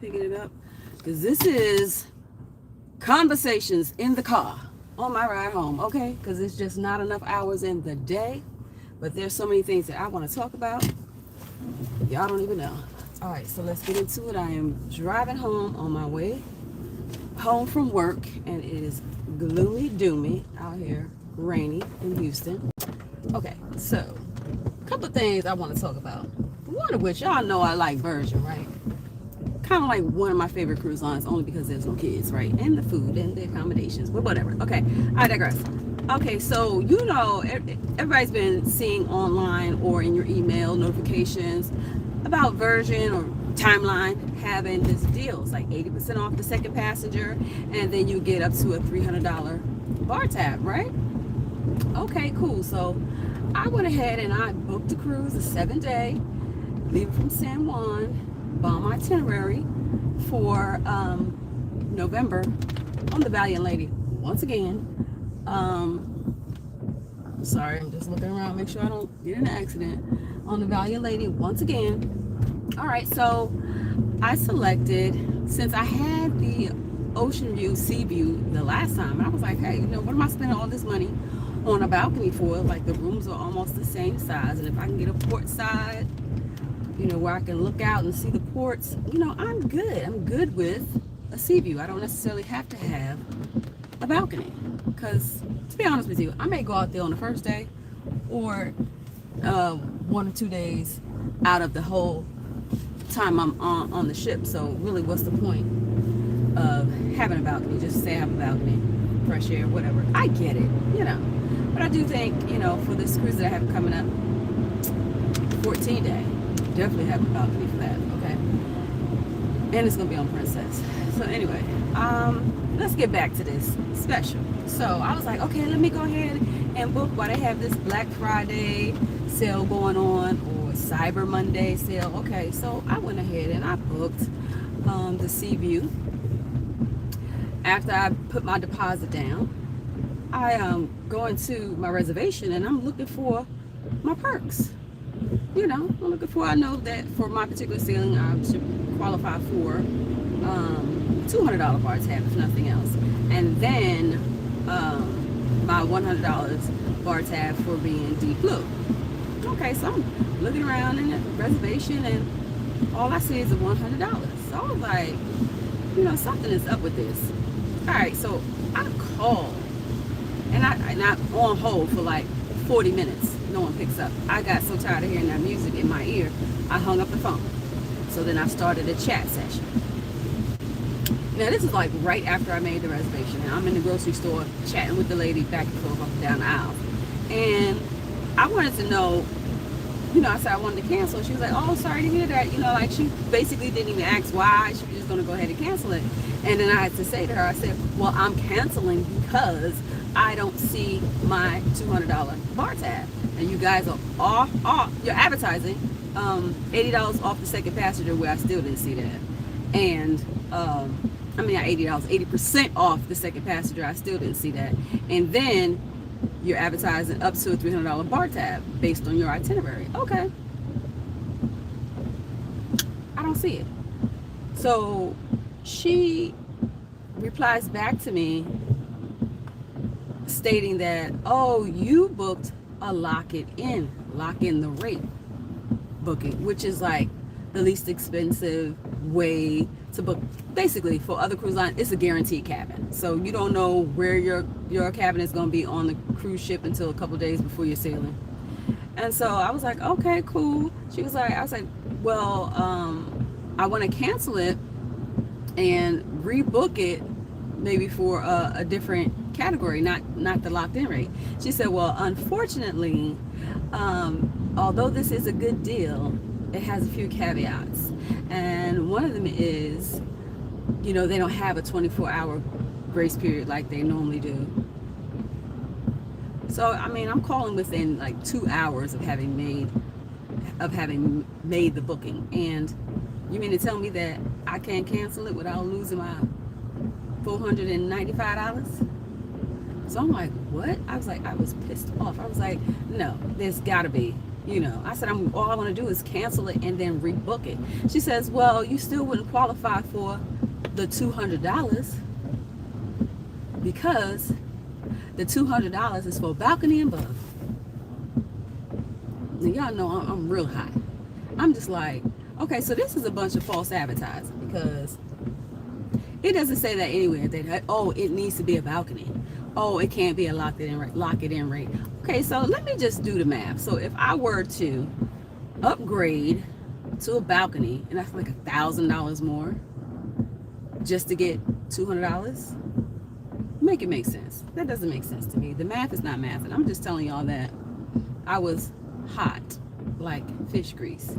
Picking it up because this is conversations in the car on my ride home, okay? Because it's just not enough hours in the day, but there's so many things that I want to talk about. Y'all don't even know. All right, so let's get into it. I am driving home on my way home from work, and it is gloomy doomy out here, rainy in Houston. Okay, so a couple of things I want to talk about. One of which, y'all know I like Virgin, right? Kind of like one of my favorite cruise lines, only because there's no kids, right? And the food and the accommodations, but whatever. Okay, I digress. Okay, so you know, everybody's been seeing online or in your email notifications about Virgin or Timeline having this deals like 80% off the second passenger, and then you get up to a $300 bar tab, right? Okay, cool. So I went ahead and I booked a cruise, a 7-day, leaving from San Juan, bomb itinerary for November on the Valiant Lady once again. Sorry, I'm just looking around, make sure I don't get in an accident. On the Valiant Lady once again. All right, so I selected, since I had the ocean view, sea view the last time, and I was like, hey, you know, what am I spending all this money on a balcony for? Like, the rooms are almost the same size, and if I can get a port side, you know, where I can look out and see the ports, you know, I'm good. I'm good with a sea view. I don't necessarily have to have a balcony, because to be honest with you, I may go out there on the first day or 1 or 2 days out of the whole time I'm on the ship. So really, what's the point of having a balcony? Just say I have a balcony, fresh air, whatever. I get it, you know, but I do think, you know, for this cruise that I have coming up, 14 day, definitely have a balcony for that, okay? And it's gonna be on Princess. So anyway, let's get back to this special. So I was like, okay, let me go ahead and book while they have this Black Friday sale going on, or Cyber Monday sale. Okay, so I went ahead and I booked the Sea View. After I put my deposit down, I go into my reservation and I'm looking for my perks. You know, I'm looking for, I know that for my particular sailing, I should qualify for $200 bar tab, if nothing else. And then my $100 bar tab for being deep blue. Okay, so I'm looking around in the reservation and all I see is a $100. So I was like, you know, something is up with this. All right, so I called and I'm on hold for like 40 minutes. No one picks up. I got so tired of hearing that music in my ear, I hung up the phone. So then I started a chat session. Now this is like right after I made the reservation. And I'm in the grocery store chatting with the lady back and forth up and down the aisle. And I wanted to know, you know, I said I wanted to cancel. She was like, oh, sorry to hear that. You know, like she basically didn't even ask why. She was just going to go ahead and cancel it. And then I had to say to her, I said, well, I'm canceling because I don't see my $200 bar tab. And you guys are off, you're advertising $80 off the second passenger, where I still didn't see that. And I mean, not $80, 80% off the second passenger, I still didn't see that. And then you're advertising up to a $300 bar tab based on your itinerary. Okay, I don't see it. So she replies back to me stating that, oh, you booked a lock in the rate booking, which is like the least expensive way to book. Basically, for other cruise lines, it's a guaranteed cabin, so you don't know where your cabin is going to be on the cruise ship until a couple days before you're sailing. And so I was like, okay, cool. She was like, I was like, well, I want to cancel it and rebook it maybe for a different category, not the locked in rate. She said, well, unfortunately, although this is a good deal, it has a few caveats. And one of them is, you know, they don't have a 24-hour grace period like they normally do. So, I mean, I'm calling within like 2 hours of having made the booking. And you mean to tell me that I can't cancel it without losing my $495? So I'm like, what? I was like, I was pissed off. I was like, no, there's gotta be I said, all I want to do is cancel it and then rebook it. She says, well, you still wouldn't qualify for the $200 because the $200 is for balcony and above. Now, y'all know I'm real hot. I'm just like, okay, so this is a bunch of false advertising because it doesn't say that anywhere that, oh, it needs to be a balcony. Oh, it can't be a lock it in rate. Okay, so let me just do the math. So if I were to upgrade to a balcony, and that's like $1,000 more just to get $200, make it make sense. That doesn't make sense to me. The math is not math, and I'm just telling y'all that I was hot like fish grease,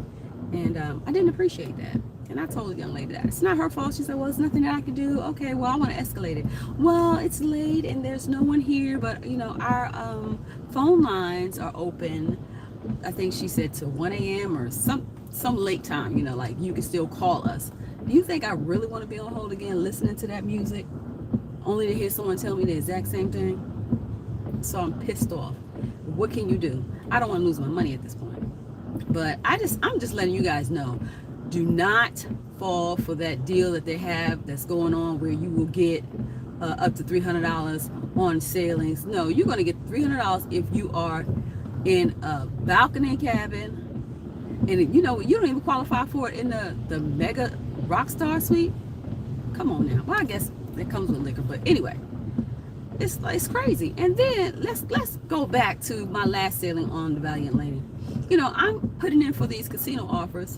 and I didn't appreciate that. And I told the young lady that it's not her fault. She said, well, it's nothing that I can do. Okay, well, I want to escalate it. Well, it's late and there's no one here, but our phone lines are open. I think she said to 1 a.m. or some late time, like you can still call us. Do you think I really want to be on hold again listening to that music only to hear someone tell me the exact same thing? So I'm pissed off. What can you do? I don't want to lose my money at this point. But I'm just letting you guys know, do not fall for that deal that they have that's going on where you will get up to $300 on sailings. No, you're going to get $300 if you are in a balcony cabin, and you don't even qualify for it in the mega Rockstar suite. Come on now. Well, I guess it comes with liquor, but anyway, it's crazy. And then let's go back to my last sailing on the Valiant Lady. I'm putting in for these casino offers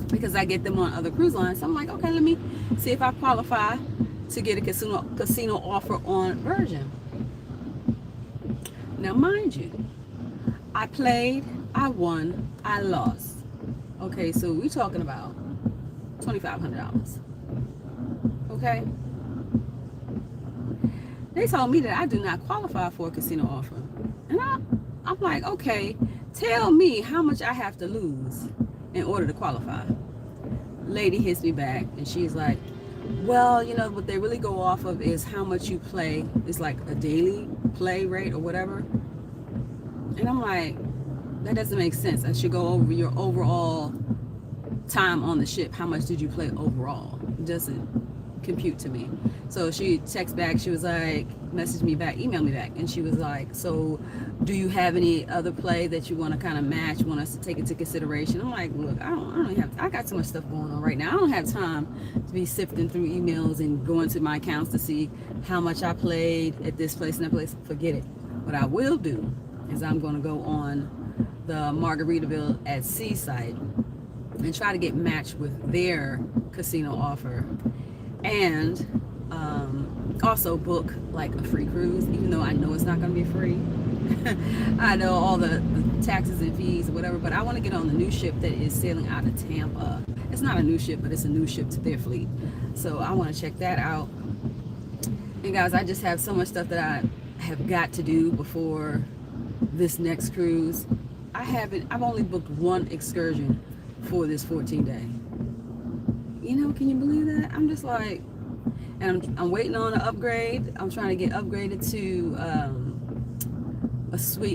because I get them on other cruise lines. So I'm like, okay, let me see if I qualify to get a casino offer on Virgin. Now, mind you, I played, I won, I lost. Okay, so we're talking about $2,500. Okay? They told me that I do not qualify for a casino offer. And I'm like, okay, tell me how much I have to lose in order to qualify. Lady hits me back and she's like, well, what they really go off of is how much you play. It's like a daily play rate or whatever. And I'm like, that doesn't make sense. I should go over your overall time on the ship. How much did you play overall? It doesn't compute to me. So she texted back, she was like, messaged me back, emailed me back, and she was like, so do you have any other play that you want to kind of match, want us to take into consideration? I'm like, look, I got too much stuff going on right now. I don't have time to be sifting through emails and going to my accounts to see how much I played at this place and that place. Forget it. What I will do is I'm going to go on the Margaritaville at Sea site and try to get matched with their casino offer, and also book like a free cruise, even though I know it's not going to be free. I know all the taxes and fees or whatever, but I want to get on the new ship that is sailing out of Tampa. It's not a new ship, but it's a new ship to their fleet. So I want to check that out. And guys, I just have so much stuff that I have got to do before this next cruise. I've only booked one excursion for this 14-day. Can you believe that? I'm just like, and I'm waiting on an upgrade. I'm trying to get upgraded to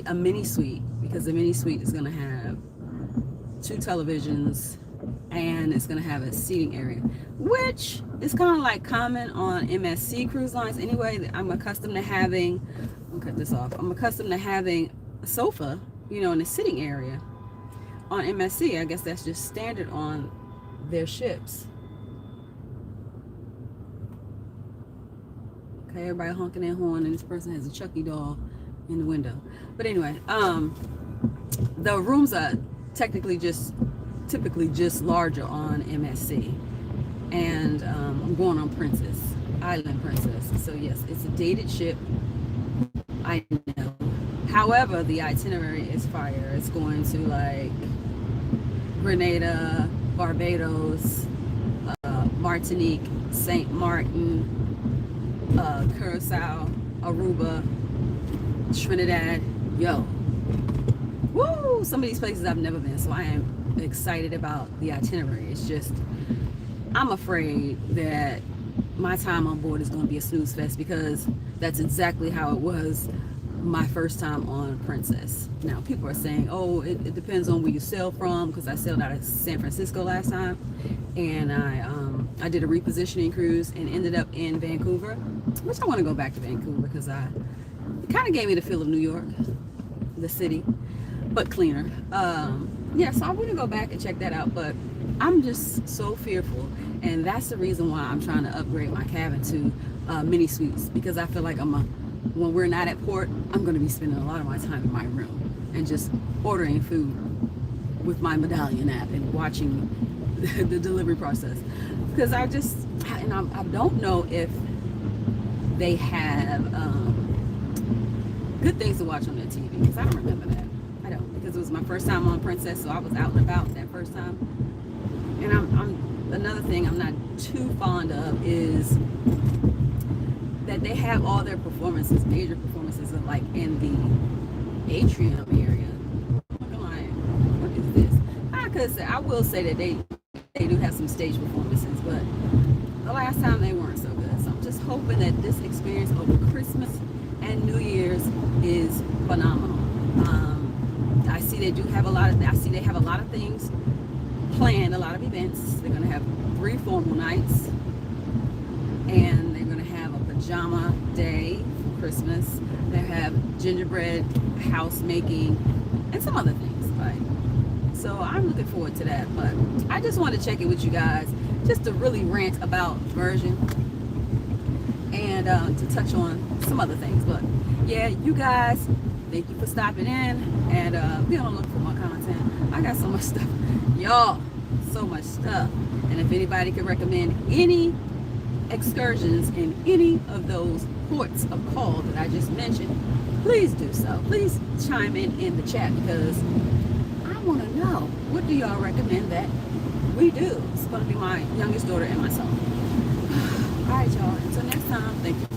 a mini suite, because the mini suite is going to have 2 televisions and it's going to have a seating area, which is kind of like common on MSC cruise lines anyway. I'm accustomed to having, I'll cut this off. I'm accustomed to having a sofa, in the sitting area on MSC. I guess that's just standard on their ships. Okay, everybody honking their horn, and this person has a Chucky doll in the window. But anyway, the rooms are typically just larger on MSC, and I'm going on Island Princess. So yes, it's a dated ship, I know. However, the itinerary is fire. It's going to like Grenada, Barbados, Martinique, Saint Martin, Curacao, Aruba, Trinidad. Woo! Some of these places I've never been, so I am excited about the itinerary. It's just, I'm afraid that my time on board is going to be a snooze fest, because that's exactly how it was my first time on Princess. Now people are saying, oh, it depends on where you sail from, because I sailed out of San Francisco last time, and I did a repositioning cruise and ended up in Vancouver, which I want to go back to Vancouver because it kind of gave me the feel of New York, the city, but cleaner. Yeah, so I want to go back and check that out, but I'm just so fearful, and that's the reason why I'm trying to upgrade my cabin to mini suites, because I feel like when we're not at port, I'm going to be spending a lot of my time in my room and just ordering food with my medallion app and watching the delivery process, because I don't know if they have good things to watch on their TV, because I don't remember that. I don't, because it was my first time on Princess, so I was out and about that first time. And another thing I'm not too fond of is that they have all their performances, major performances, like in the atrium area. I'm like, what is this? Because I will say that they do have some stage performances, but the last time they weren't so good. So I'm just hoping that this experience over Christmas and New Year's is phenomenal. I see they have a lot of things planned, a lot of events. They're going to have 3 formal nights, and they're going to have a pajama day for Christmas. They have gingerbread house making and some other things. Right? So I'm looking forward to that. But I just want to check it with you guys, just to really rant about Virgin and to touch on some other things. But yeah, you guys, thank you for stopping in, and be on the look for more content. I got so much stuff, y'all, so much stuff. And if anybody can recommend any excursions in any of those ports of call that I just mentioned, please do so. Please chime in the chat, because I want to know, what do y'all recommend that we do? It's going to be my youngest daughter and myself. All right, y'all. Until next time, thank you.